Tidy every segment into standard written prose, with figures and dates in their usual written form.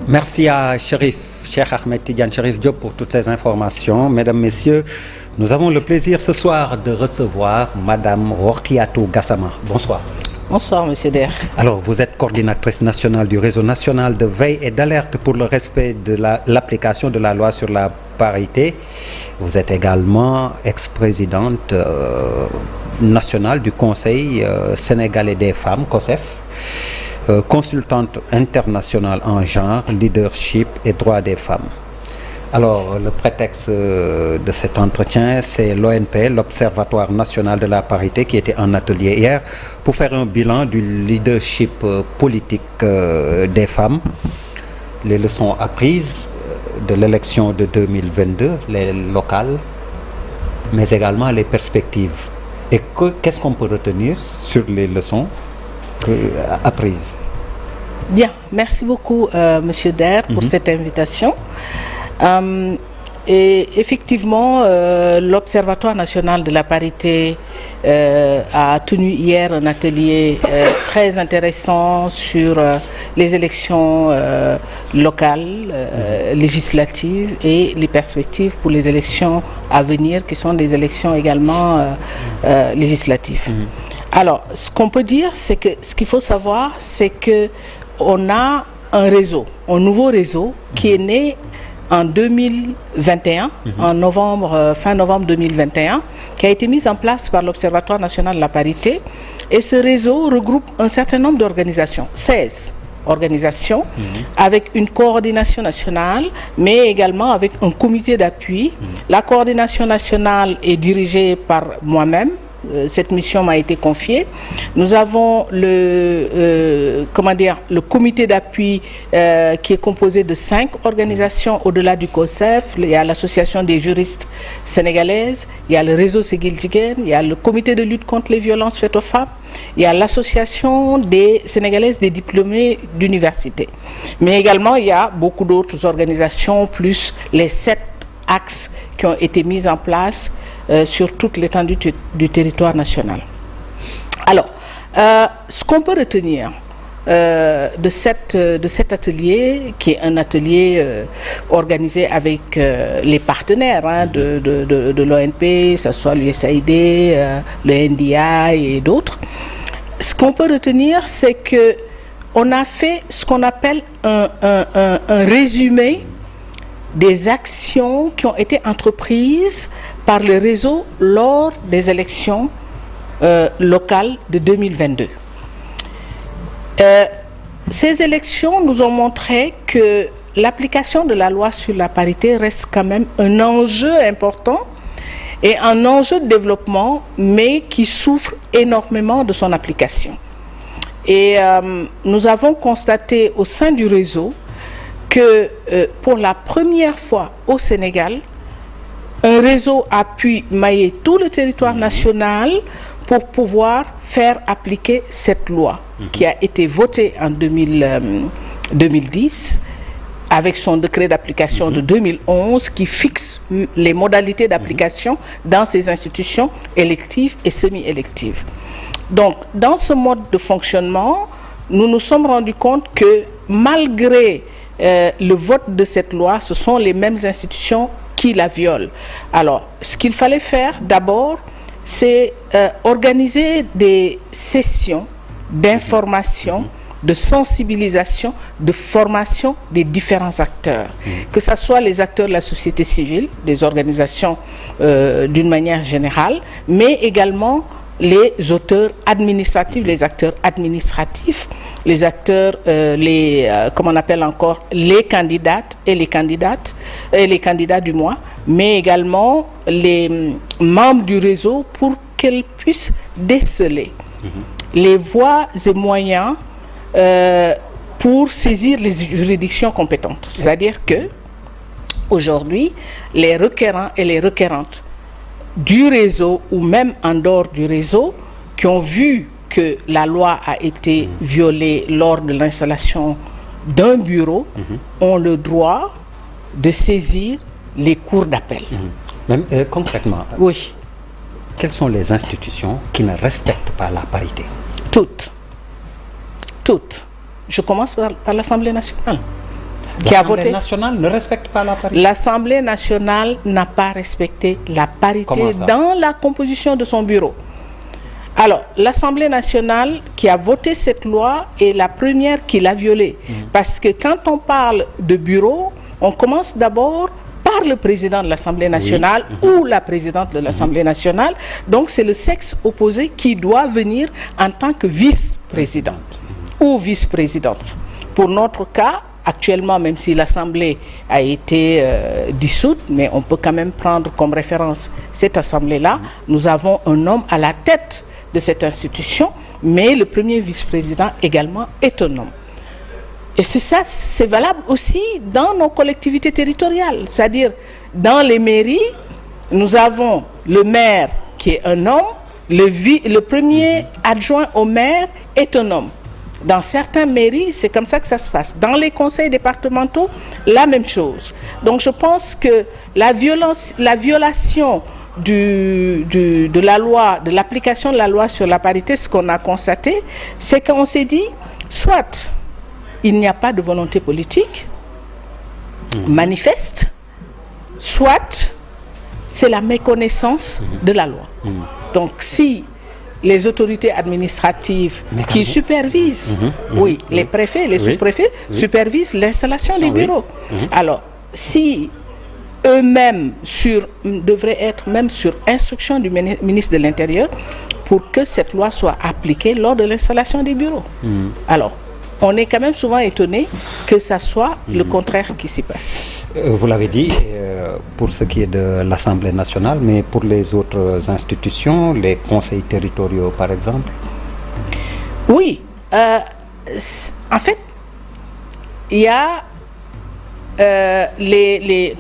Merci à Cheikh Ahmed Tidiane Chérif Diop pour toutes ces informations. Mesdames, Messieurs, nous avons le plaisir ce soir de recevoir Madame Rokiatou Gassama. Bonsoir. Bonsoir, Monsieur Der. Alors, vous êtes coordinatrice nationale du réseau national de veille et d'alerte pour le respect de l'application de la loi sur la parité. Vous êtes également ex-présidente nationale du Conseil sénégalais des femmes, COSEF. Consultante internationale en genre, leadership et droits des femmes. Alors, le prétexte de cet entretien, c'est l'ONP, l'Observatoire national de la parité, qui était en atelier hier pour faire un bilan du leadership politique des femmes, les leçons apprises de l'élection de 2022, les locales, mais également les perspectives. Et qu'est-ce qu'on peut retenir sur les leçons apprises? Bien, merci beaucoup Monsieur Der pour cette invitation. Et effectivement, l'Observatoire national de la parité a tenu hier un atelier très intéressant sur les élections locales, législatives et les perspectives pour les élections à venir, qui sont des élections également législatives. Alors, ce qu'on peut dire, c'est que ce qu'il faut savoir, c'est que on a un réseau, un nouveau réseau qui est né en 2021, en novembre, fin novembre 2021, qui a été mis en place par l'Observatoire national de la parité. Et ce réseau regroupe un certain nombre d'organisations, 16 organisations, avec une coordination nationale, mais également avec un comité d'appui. La coordination nationale est dirigée par moi-même. Cette mission m'a été confiée. Nous avons le comité d'appui qui est composé de 5 organisations au-delà du COSEF. Il y a l'Association des juristes sénégalaises, il y a le réseau Sigil Jigéen, il y a le comité de lutte contre les violences faites aux femmes, il y a l'Association des sénégalaises des diplômés d'université. Mais également, il y a beaucoup d'autres organisations, plus les 7 axes qui ont été mis en place sur toute l'étendue du territoire national. Alors, ce qu'on peut retenir de cet atelier, qui est un atelier organisé avec les partenaires de l'ONP, que ce soit l'USAID, le NDI et d'autres, ce qu'on peut retenir, c'est qu'on a fait ce qu'on appelle un résumé des actions qui ont été entreprises par le réseau lors des élections locales de 2022. Ces élections nous ont montré que l'application de la loi sur la parité reste quand même un enjeu important et un enjeu de développement, mais qui souffre énormément de son application. Et nous avons constaté au sein du réseau que pour la première fois au Sénégal, un réseau a pu mailler tout le territoire national pour pouvoir faire appliquer cette loi qui a été votée en 2010 avec son décret d'application de 2011 qui fixe les modalités d'application dans ces institutions électives et semi-électives. Donc, dans ce mode de fonctionnement, nous nous sommes rendus compte que malgré le vote de cette loi, ce sont les mêmes institutions qui la violent. Alors, ce qu'il fallait faire d'abord, c'est organiser des sessions d'information, de sensibilisation, de formation des différents acteurs, que ce soit les acteurs de la société civile, des organisations d'une manière générale, mais également les auteurs administratifs, les acteurs administratifs, les acteurs, comment on appelle encore, les candidates et les candidates, et les candidats du mois, mais également les membres du réseau pour qu'elles puissent déceler les voies et moyens pour saisir les juridictions compétentes. C'est-à-dire que aujourd'hui, les requérants et les requérantes du réseau ou même en dehors du réseau qui ont vu que la loi a été violée lors de l'installation d'un bureau ont le droit de saisir les cours d'appel. Même concrètement, oui. Quelles sont les institutions qui ne respectent pas la parité? Toutes. Je commence par l'Assemblée nationale. qui a voté. L'Assemblée nationale ne respecte pas la parité. L'Assemblée nationale n'a pas respecté la parité dans la composition de son bureau. Alors, l'Assemblée nationale qui a voté cette loi est la première qui l'a violée. Parce que quand on parle de bureau, on commence d'abord par le président de l'Assemblée nationale ou la présidente de l'Assemblée nationale. Donc, c'est le sexe opposé qui doit venir en tant que vice-présidente ou vice-présidente. Pour notre cas, actuellement, même si l'Assemblée a été dissoute, mais on peut quand même prendre comme référence cette Assemblée-là, nous avons un homme à la tête de cette institution, mais le premier vice-président également est un homme. Et c'est ça, c'est valable aussi dans nos collectivités territoriales, c'est-à-dire dans les mairies, nous avons le maire qui est un homme, le premier adjoint au maire est un homme. Dans certaines mairies, c'est comme ça que ça se passe. Dans les conseils départementaux, la même chose. Donc je pense que la violation de la loi, de l'application de la loi sur la parité, ce qu'on a constaté, c'est qu'on s'est dit, soit il n'y a pas de volonté politique manifeste, soit c'est la méconnaissance de la loi. Donc si les autorités administratives qui supervisent, les préfets, les sous-préfets, supervisent l'installation des bureaux. Alors, si eux-mêmes devraient être même sur instruction du ministre de l'Intérieur pour que cette loi soit appliquée lors de l'installation des bureaux. Alors, on est quand même souvent étonné que ça soit le contraire qui s'y passe. Vous l'avez dit, pour ce qui est de l'Assemblée nationale, mais pour les autres institutions, les conseils territoriaux par exemple? Oui, en fait, il y a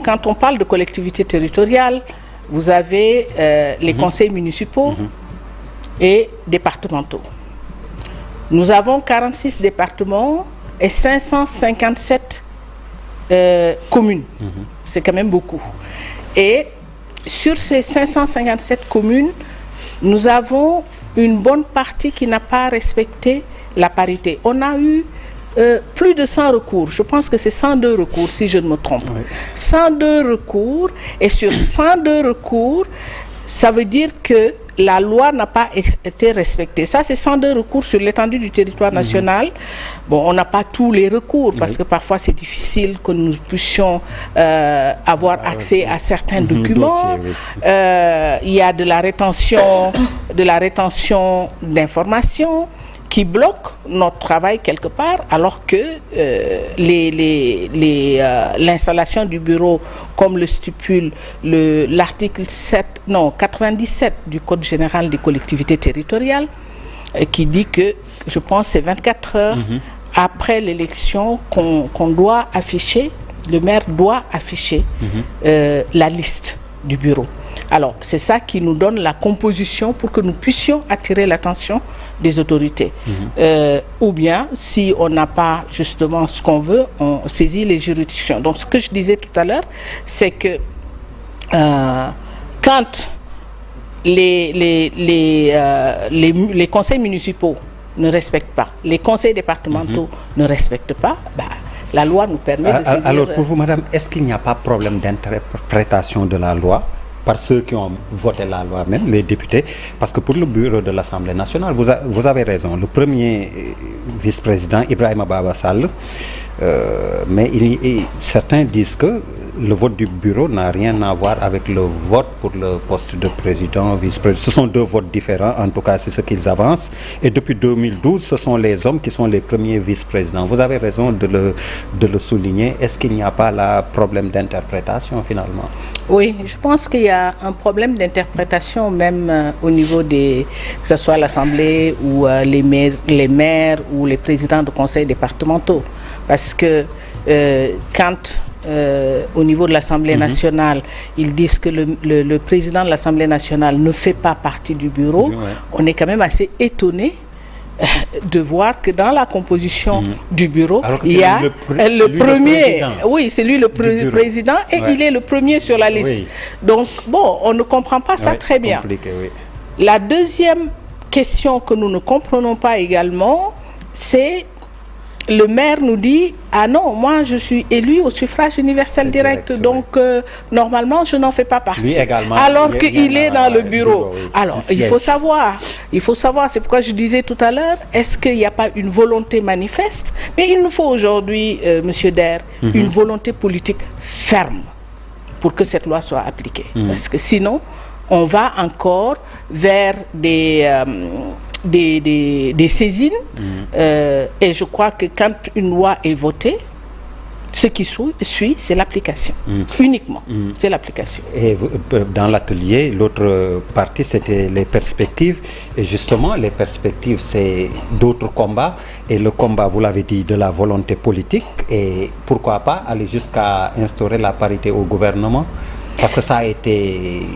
quand on parle de collectivités territoriales, vous avez les conseils municipaux et départementaux. Nous avons 46 départements et 557 communes. C'est quand même beaucoup. Et sur ces 557 communes, nous avons une bonne partie qui n'a pas respecté la parité. On a eu plus de 100 recours. Je pense que c'est 102 recours, si je ne me trompe. 102 recours. Et sur 102 recours, ça veut dire que la loi n'a pas été respectée. Ça, c'est 102 recours sur l'étendue du territoire national. Bon, on n'a pas tous les recours parce que parfois c'est difficile que nous puissions avoir accès à certains documents. Il y a de la rétention d'informations qui bloque notre travail quelque part, alors que l'installation du bureau, comme le stipule l'article 97 du Code général des collectivités territoriales, qui dit que, je pense, c'est 24 heures après l'élection qu'on doit afficher, le maire doit afficher la liste du bureau. Alors, c'est ça qui nous donne la composition pour que nous puissions attirer l'attention des autorités. Ou bien, si on n'a pas justement ce qu'on veut, on saisit les juridictions. Donc, ce que je disais tout à l'heure, c'est que quand les conseils municipaux ne respectent pas, les conseils départementaux ne respectent pas, la loi nous permet de saisir... Alors, pour vous, madame, est-ce qu'il n'y a pas de problème d'interprétation de la loi par ceux qui ont voté la loi, même les députés? Parce que pour le bureau de l'Assemblée nationale, vous avez raison, le premier vice-président, Ibrahima Baba Sall, mais certains disent que le vote du bureau n'a rien à voir avec le vote pour le poste de président, vice-président. Ce sont deux votes différents, en tout cas c'est ce qu'ils avancent. Et depuis 2012, ce sont les hommes qui sont les premiers vice-présidents. Vous avez raison de le souligner. Est-ce qu'il n'y a pas là problème d'interprétation finalement? Oui, je pense qu'il y a un problème d'interprétation même au niveau que ce soit l'Assemblée ou les maires ou les présidents de conseils départementaux. Parce que quand au niveau de l'Assemblée nationale, ils disent que le président de l'Assemblée nationale ne fait pas partie du bureau, on est quand même assez étonné de voir que dans la composition du bureau, il y a le premier, c'est lui le président et il est le premier sur la liste. Donc, bon, on ne comprend pas ça très bien. La deuxième question que nous ne comprenons pas également, c'est le maire nous dit ah non, moi je suis élu au suffrage universel direct, donc normalement je n'en fais pas partie. Lui également, alors qu'il est dans le bureau. Oui. Alors il faut savoir, c'est pourquoi je disais tout à l'heure, est-ce qu'il n'y a pas une volonté manifeste? Mais il nous faut aujourd'hui, Monsieur Der, une volonté politique ferme pour que cette loi soit appliquée. Parce que sinon, on va encore vers des saisines et je crois que quand une loi est votée, ce qui suit, c'est l'application. Uniquement, c'est l'application. Et dans l'atelier, l'autre partie, c'était les perspectives. Et justement, les perspectives, c'est d'autres combats. Et le combat, vous l'avez dit, de la volonté politique. Et pourquoi pas aller jusqu'à instaurer la parité au gouvernement? Parce que ça a été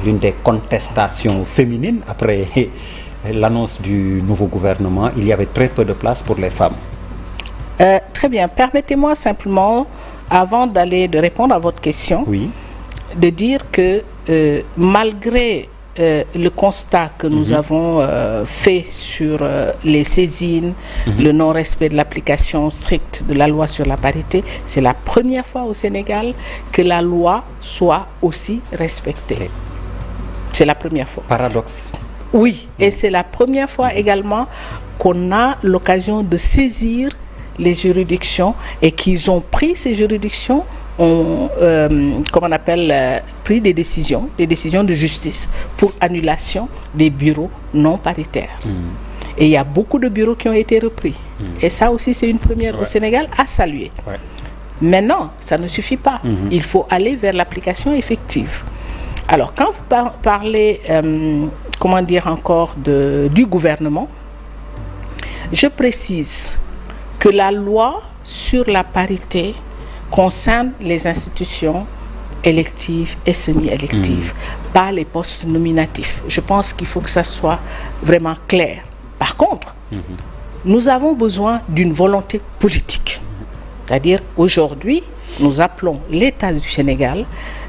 l'une des contestations féminines après l'annonce du nouveau gouvernement. Il y avait très peu de place pour les femmes. Très bien. Permettez-moi simplement, avant de répondre à votre question, oui, de dire que malgré le constat que nous avons fait sur les saisines, le non-respect de l'application stricte de la loi sur la parité, c'est la première fois au Sénégal que la loi soit aussi respectée. C'est la première fois. Paradoxe. Oui, et c'est la première fois également qu'on a l'occasion de saisir les juridictions et qu'ils ont pris ces juridictions, ont pris des décisions de justice pour annulation des bureaux non paritaires. Et il y a beaucoup de bureaux qui ont été repris. Et ça aussi, c'est une première au Sénégal à saluer. Maintenant, ça ne suffit pas. Il faut aller vers l'application effective. Alors, quand vous parlez, du gouvernement, je précise que la loi sur la parité concerne les institutions électives et semi-électives, pas les postes nominatifs. Je pense qu'il faut que ça soit vraiment clair. Par contre, nous avons besoin d'une volonté politique. C'est-à-dire, aujourd'hui, nous appelons l'État du Sénégal,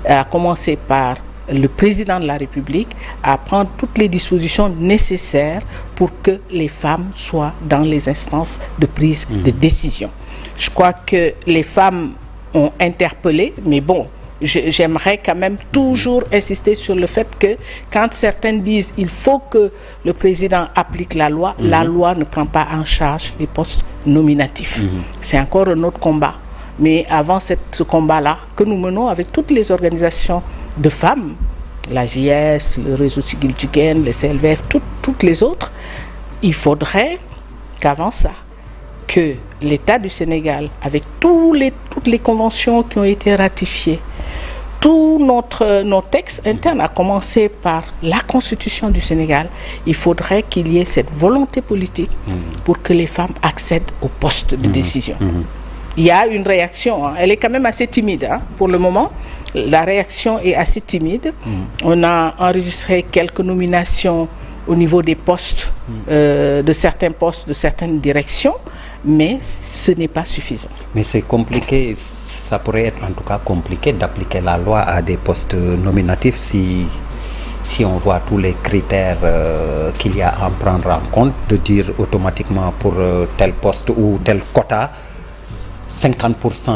à commencer par le président de la République, à prendre toutes les dispositions nécessaires pour que les femmes soient dans les instances de prise de décision. Je crois que les femmes ont interpellé, mais bon, j'aimerais quand même toujours insister sur le fait que quand certaines disent il faut que le président applique la loi ne prend pas en charge les postes nominatifs. C'est encore un autre combat. Mais avant ce combat-là, que nous menons avec toutes les organisations de femmes, la JS, le réseau Siggil Jigéen, le CLVF, toutes les autres, il faudrait qu'avant ça, que l'État du Sénégal, avec toutes les conventions qui ont été ratifiées, tous nos textes internes, à commencer par la Constitution du Sénégal, il faudrait qu'il y ait cette volonté politique pour que les femmes accèdent au poste de décision. Il y a une réaction, elle est quand même assez timide pour le moment. La réaction est assez timide. On a enregistré quelques nominations au niveau des postes, de certains postes, de certaines directions, mais ce n'est pas suffisant. Mais c'est compliqué, ça pourrait être en tout cas compliqué d'appliquer la loi à des postes nominatifs si on voit tous les critères qu'il y a à en prendre en compte, de dire automatiquement pour tel poste ou tel quota, 50%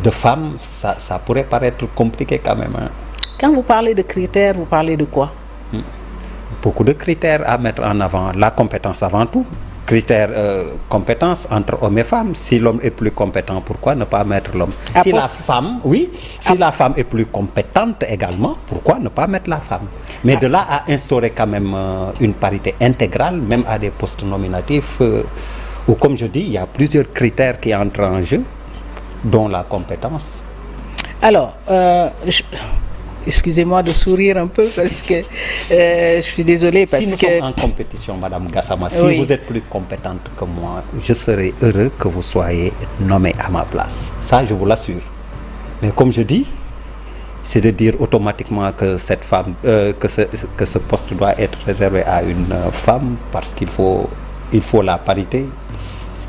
de femmes, ça pourrait paraître compliqué quand même. Quand vous parlez de critères, vous parlez de quoi? Beaucoup de critères à mettre en avant. La compétence avant tout. Critères compétence entre hommes et femmes. Si l'homme est plus compétent, pourquoi ne pas mettre l'homme? Si la femme est plus compétente également, pourquoi ne pas mettre la femme? Mais de là à instaurer quand même une parité intégrale, même à des postes nominatifs, ou comme je dis, il y a plusieurs critères qui entrent en jeu, dont la compétence. Alors, excusez-moi de sourire un peu parce que je suis désolée parce que... Si nous sommes en compétition, Madame Gassama, si vous êtes plus compétente que moi, je serai heureux que vous soyez nommée à ma place. Ça, je vous l'assure. Mais comme je dis, c'est de dire automatiquement que cette femme, que ce poste doit être réservé à une femme parce qu'il faut la parité.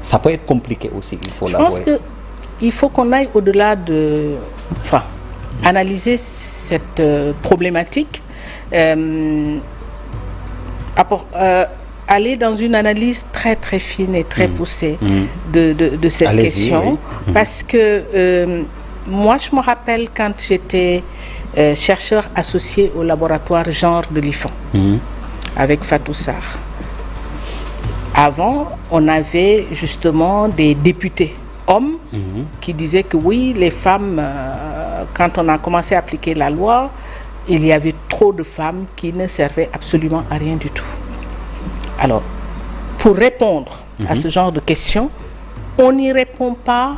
Ça peut être compliqué aussi, il faut l'avouer. Je pense qu'il faut qu'on aille au-delà de... Enfin, analyser cette problématique. aller dans une analyse très très fine et très poussée de cette question, oui. Parce que moi je me rappelle quand j'étais chercheur associé au laboratoire genre de l'IFAN avec Fatou Sarr. Avant, on avait justement des députés hommes qui disaient que oui, les femmes, quand on a commencé à appliquer la loi, il y avait trop de femmes qui ne servaient absolument à rien du tout. Alors, pour répondre à ce genre de questions, on n'y répond pas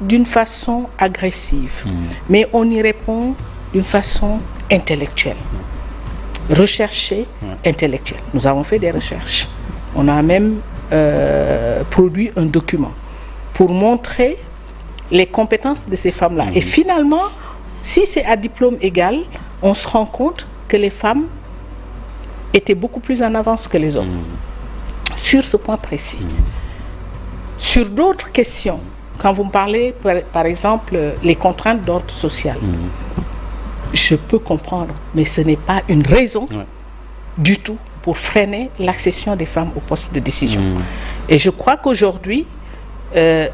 d'une façon agressive, mais on y répond d'une façon intellectuelle, recherchée, intellectuelle. Nous avons fait des recherches. On a même produit un document pour montrer les compétences de ces femmes-là. Et finalement, si c'est à diplôme égal, on se rend compte que les femmes étaient beaucoup plus en avance que les hommes. Sur ce point précis. Sur d'autres questions, quand vous me parlez, par exemple, les contraintes d'ordre social, je peux comprendre, mais ce n'est pas une raison du tout pour freiner l'accession des femmes aux postes de décision. Et je crois qu'aujourd'hui,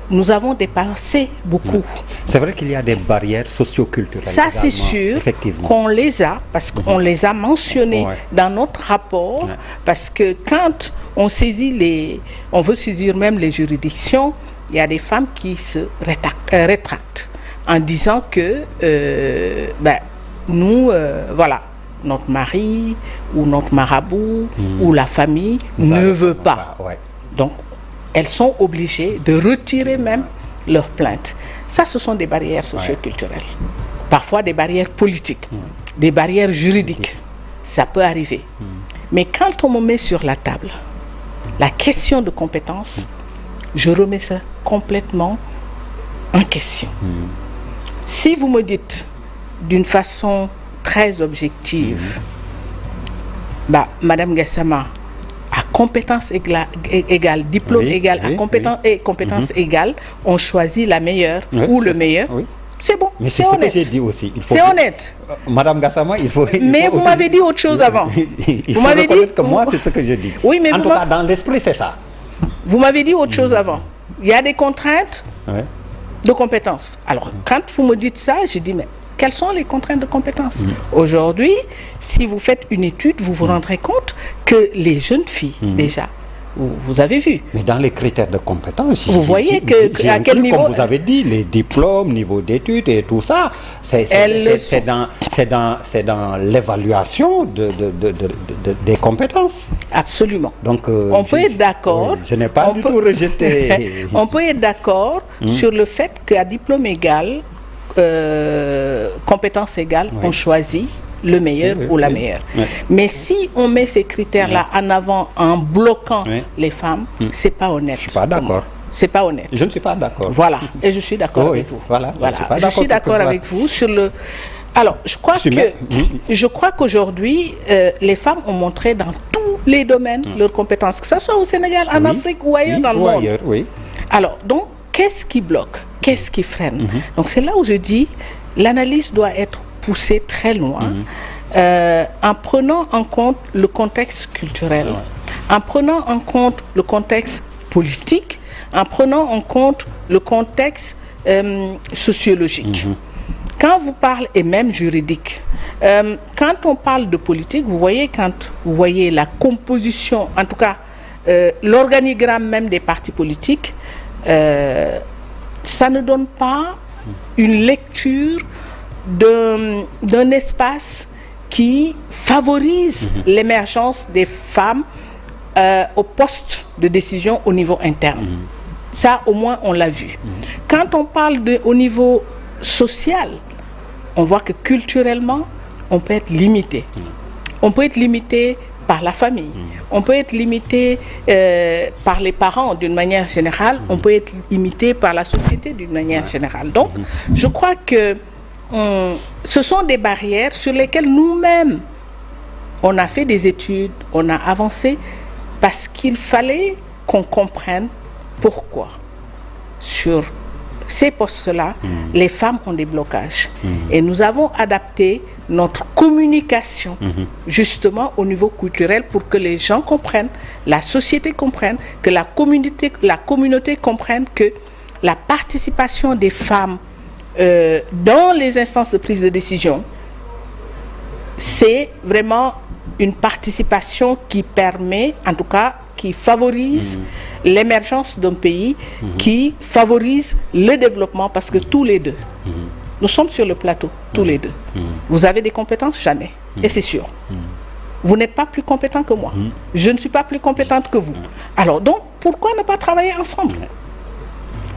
nous avons dépassé beaucoup. C'est vrai qu'il y a des barrières socio-culturelles. Ça, c'est sûr qu'on les a, parce qu'on les a mentionnées dans notre rapport, parce que quand on saisit on veut saisir même les juridictions, il y a des femmes qui se rétractent en disant que nous, voilà, notre mari ou notre marabout ou la famille ne veut pas. Donc, elles sont obligées de retirer même leur plainte. Ça, ce sont des barrières socio-culturelles. Parfois des barrières politiques, des barrières juridiques. Ça peut arriver. Mais quand on me met sur la table la question de compétence, je remets ça complètement en question. Si vous me dites d'une façon très objective, Madame Gassama à compétence égale, diplôme égal, à compétence égale, on choisit la meilleure ou le meilleur. C'est bon, mais c'est honnête. Ce que j'ai dit aussi. C'est honnête. Madame Gassama, il faut. Mais vous m'avez dit autre chose avant. Il faut reconnaître que moi, c'est ce que je dis. Oui, mais en tout cas, dans l'esprit, c'est ça. Vous m'avez dit autre chose avant. Il y a des contraintes de compétences. Alors, quand vous me dites ça, je dis, mais quelles sont les contraintes de compétences? Aujourd'hui, si vous faites une étude, vous vous rendrez compte que les jeunes filles, déjà, vous avez vu. Mais dans les critères de compétences, vous voyez à quel niveau, comme vous avez dit, les diplômes, niveau d'études et tout ça, c'est dans l'évaluation des compétences. Absolument. Donc, on peut être d'accord. Je n'ai pas du tout rejeté. On peut être d'accord sur le fait qu'à diplôme égal, compétence égale, on choisit le meilleur ou la meilleure. Mais si on met ces critères-là en avant en bloquant les femmes, c'est pas honnête. Je suis pas d'accord. C'est pas honnête. Je ne suis pas d'accord. Voilà. Et je suis d'accord avec vous. Voilà. Je suis d'accord avec vous sur le. Alors, je crois qu'aujourd'hui, les femmes ont montré dans tous les domaines leurs compétences, que ce soit au Sénégal, en Afrique ou ailleurs dans le monde. Alors, donc, qu'est-ce qui bloque? Qu'est-ce qui freine? Donc, c'est là où je dis, l'analyse doit être poussée très loin, en prenant en compte le contexte culturel, en prenant en compte le contexte politique, en prenant en compte le contexte sociologique. Quand vous parlez, et même juridique, quand on parle de politique, vous voyez, quand vous voyez la composition, en tout cas l'organigramme même des partis politiques, ça ne donne pas une lecture d'un espace qui favorise l'émergence des femmes au poste de décision au niveau interne. Ça, au moins, on l'a vu. Quand on parle au niveau social, on voit que culturellement, on peut être limité. On peut être limité par la famille. On peut être limité par les parents d'une manière générale. On peut être limité par la société d'une manière générale. Donc, je crois que ce sont des barrières sur lesquelles nous-mêmes, on a fait des études, on a avancé, parce qu'il fallait qu'on comprenne pourquoi sur ces postes-là, les femmes ont des blocages. Et nous avons adapté notre communication, justement au niveau culturel, pour que les gens comprennent, la société comprenne, que la communauté comprenne que la participation des femmes dans les instances de prise de décision, c'est vraiment une participation qui permet, en tout cas, qui favorise l'émergence d'un pays, qui favorise le développement, parce que tous les deux, nous sommes sur le plateau, tous les deux. Vous avez des compétences, j'en ai, et c'est sûr. Vous n'êtes pas plus compétent que moi. Je ne suis pas plus compétente que vous. Alors donc, pourquoi ne pas travailler ensemble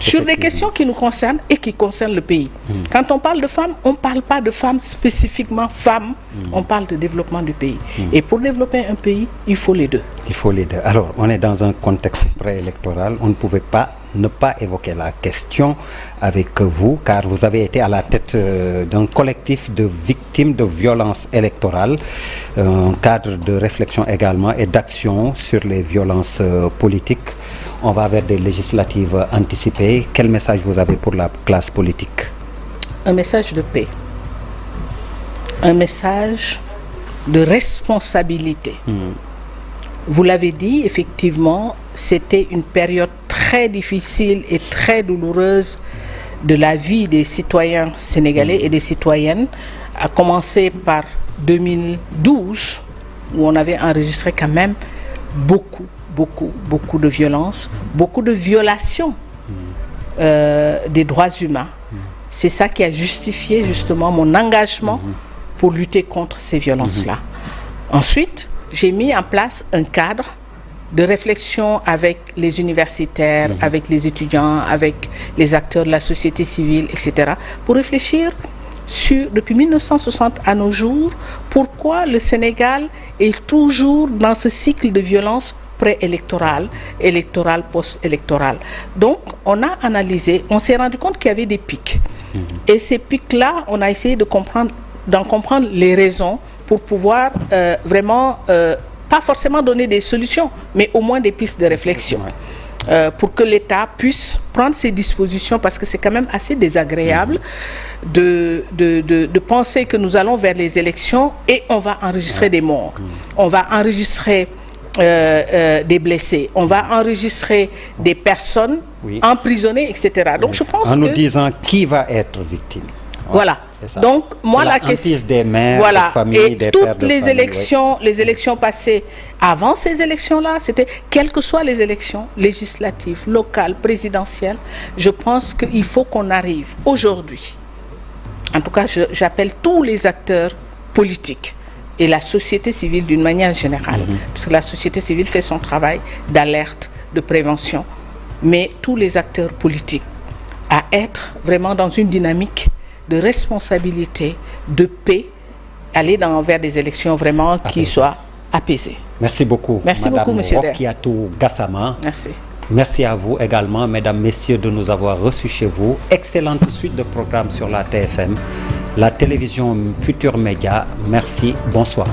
sur des questions qui nous concernent et qui concernent le pays? Quand on parle de femmes, on ne parle pas de femmes spécifiquement femmes, on parle de développement du pays. Et pour développer un pays, il faut les deux. Il faut les deux. Alors, on est dans un contexte préélectoral. On ne pouvait pas ne pas évoquer la question avec vous, car vous avez été à la tête d'un collectif de victimes de violences électorales, un cadre de réflexion également et d'action sur les violences politiques. On va vers des législatives anticipées. Quel message vous avez pour la classe politique? Un message de paix. Un message de responsabilité. Vous l'avez dit, effectivement, c'était une période très difficile et très douloureuse de la vie des citoyens sénégalais et des citoyennes, à commencer par 2012, où on avait enregistré quand même beaucoup de violences, beaucoup de violations des droits humains. C'est ça qui a justifié justement mon engagement pour lutter contre ces violences-là. Ensuite, j'ai mis en place un cadre de réflexion avec les universitaires, avec les étudiants, avec les acteurs de la société civile, etc., pour réfléchir sur, depuis 1960 à nos jours, pourquoi le Sénégal est toujours dans ce cycle de violence préélectorale, électorale, post-électorale. Donc, on a analysé, on s'est rendu compte qu'il y avait des pics. Et ces pics-là, on a essayé d'en comprendre les raisons pour pouvoir vraiment, pas forcément donner des solutions, mais au moins des pistes de réflexion. Pour que l'État puisse prendre ses dispositions, parce que c'est quand même assez désagréable de penser que nous allons vers les élections et on va enregistrer des morts. On va enregistrer des blessés, on va enregistrer des personnes emprisonnées, etc. Donc je pense en nous disant qui va être victime. Voilà. Donc moi la question des mères, voilà, des familles, et des toutes pères de les famille, élections, les élections passées avant ces élections-là, c'était quelles que soient les élections législatives, locales, présidentielles, je pense qu'il faut qu'on arrive aujourd'hui. En tout cas, j'appelle tous les acteurs politiques et la société civile d'une manière générale, parce que la société civile fait son travail d'alerte, de prévention, mais tous les acteurs politiques à être vraiment dans une dynamique de responsabilité, de paix, aller vers des élections vraiment qui soient apaisées. Merci beaucoup. Merci beaucoup, monsieur Rokiatou Gassama. Merci. Merci à vous également, mesdames, messieurs, de nous avoir reçus chez vous. Excellente suite de programmes sur la TFM, la télévision Futur Média. Merci, bonsoir.